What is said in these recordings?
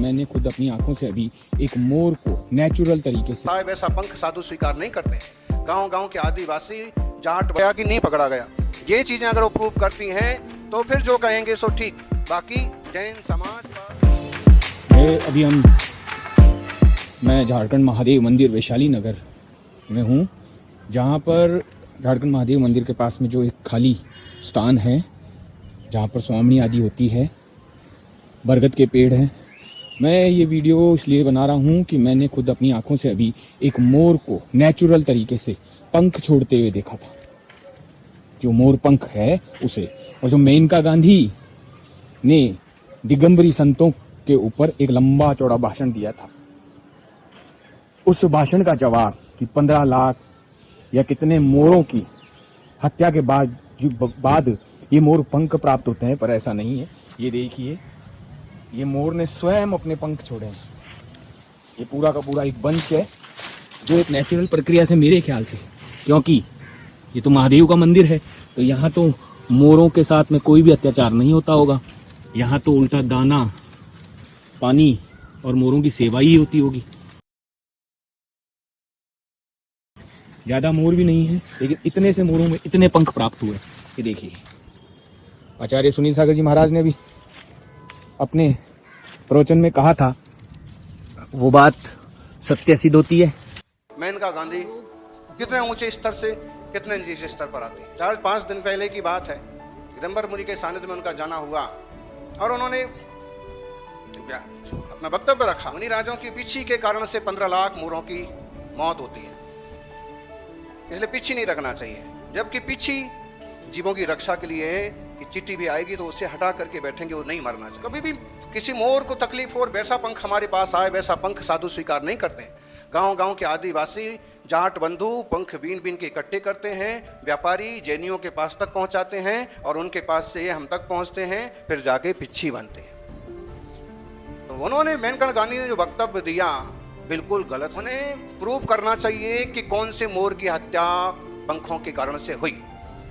मैंने खुद अपनी आंखों से अभी एक मोर को नेचुरल तरीके से वैसा पंख साधु स्वीकार नहीं करते। गांव गांव के आदिवासी जाट गया कि नहीं पकड़ा गया, ये चीजें अगर वो प्रूव करती हैं तो फिर जो कहेंगे सो ठीक। बाकी जैन समाज मैं झारखंड महादेव मंदिर वैशाली नगर में हूँ, जहाँ पर झारखंड महादेव मंदिर के पास में जो एक खाली स्थान है जहाँ पर स्वामी आदि होती है, बरगद के पेड़ हैं। मैं ये वीडियो इसलिए बना रहा हूँ कि मैंने खुद अपनी आंखों से अभी एक मोर को नेचुरल तरीके से पंख छोड़ते हुए देखा था, जो मोर पंख है उसे। और जो मेनका गांधी ने दिगंबरी संतों के ऊपर एक लंबा चौड़ा भाषण दिया था, उस भाषण का जवाब कि 15 लाख या कितने मोरों की हत्या के बाद ये मोर पंख प्राप्त होते हैं, पर ऐसा नहीं है। ये देखिए, ये मोर ने स्वयं अपने पंख छोड़े हैं। ये पूरा का पूरा एक वंश है जो एक नेचुरल प्रक्रिया से, मेरे ख्याल से, क्योंकि ये तो महादेव का मंदिर है, तो यहाँ तो मोरों के साथ में कोई भी अत्याचार नहीं होता होगा। यहाँ तो उल्टा दाना पानी और मोरों की सेवा ही होती होगी। ज्यादा मोर भी नहीं है, लेकिन इतने से मोरों में इतने पंख प्राप्त हुए। ये देखिए, आचार्य सुनील सागर जी महाराज ने भी अपने प्रवचन में कहा था, वो बात सत्य सिद्ध होती है। मेनका गांधी कितने ऊंचे स्तर से कितने नीचे स्तर पर आते हैं। 4-5 दिन पहले की बात है, दिगंबर मुनि के सानिध्य में उनका जाना हुआ और उन्होंने अपना वक्तव्य रखा। मुनि राजाओं की पीछी के कारण से 15 लाख मोरों की मौत होती है, इसलिए पीछी नहीं रखना चाहिए। जबकि पीछी जीवों की रक्षा के लिए है कि चिट्ठी भी आएगी तो उसे हटा करके बैठेंगे, वो नहीं मरना चाहिए। कभी भी किसी मोर को तकलीफ हो और वैसा पंख हमारे पास आए, वैसा पंख साधु स्वीकार नहीं करते। गांव गांव के आदिवासी जाट बंधु पंख बीन बीन के इकट्ठे करते हैं, व्यापारी जैनियों के पास तक पहुंचाते हैं और उनके पास से हम तक पहुंचते हैं, फिर जाके पिच्छी बनते हैं। तो उन्होंने मेनका गांधी ने जो वक्तव्य दिया बिल्कुल गलत। उन्हें प्रूव करना चाहिए कि कौन से मोर की हत्या पंखों के कारण से हुई।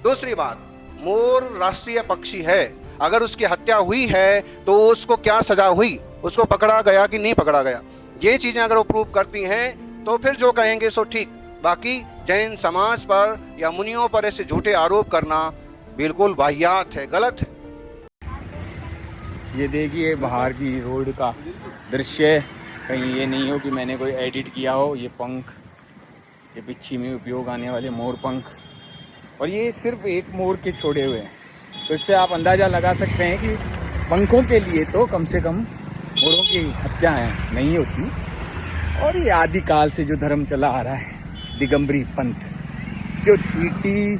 दूसरी बात, मोर राष्ट्रीय पक्षी है, अगर उसकी हत्या हुई है तो उसको क्या सजा हुई, उसको पकड़ा गया कि नहीं पकड़ा गया, ये चीजें अगर वो प्रूव करती हैं तो फिर जो कहेंगे सो ठीक। बाकी जैन समाज पर या मुनियों पर ऐसे झूठे आरोप करना बिल्कुल वाहियात है, गलत है। ये देखिए बाहर की रोड का दृश्य, कहीं ये नहीं हो कि मैंने कोई एडिट किया हो। ये पंख, ये पिच्छी में उपयोग आने वाले मोर पंख, और ये सिर्फ एक मोर के छोड़े हुए हैं, तो इससे आप अंदाज़ा लगा सकते हैं कि पंखों के लिए तो कम से कम मोरों की हत्याएं नहीं होती। और ये आदिकाल से जो धर्म चला आ रहा है, दिगंबरी पंथ, जो चींटी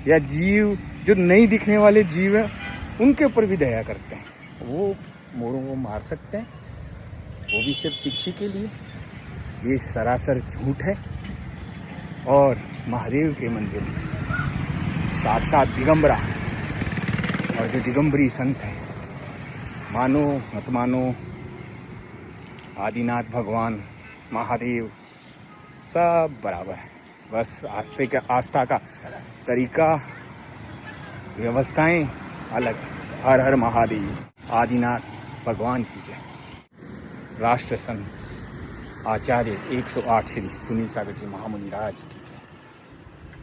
या जीव जो नहीं दिखने वाले जीव हैं, उनके ऊपर भी दया करते हैं, वो मोरों को मार सकते हैं, वो भी सिर्फ पिच्छी के लिए। ये सरासर झूठ है। और महादेव के मंदिर में साक्षात दिगंबरा और जो दिगंबरी संत हैं, मानो मत मानो, आदिनाथ भगवान महादेव सब बराबर है। बस आस्था का तरीका, व्यवस्थाएं अलग। हर हर महादेव, आदिनाथ भगवान की जय। राष्ट्र संत आचार्य 108 श्री सुनील सागर जी महामुनि राज की जय।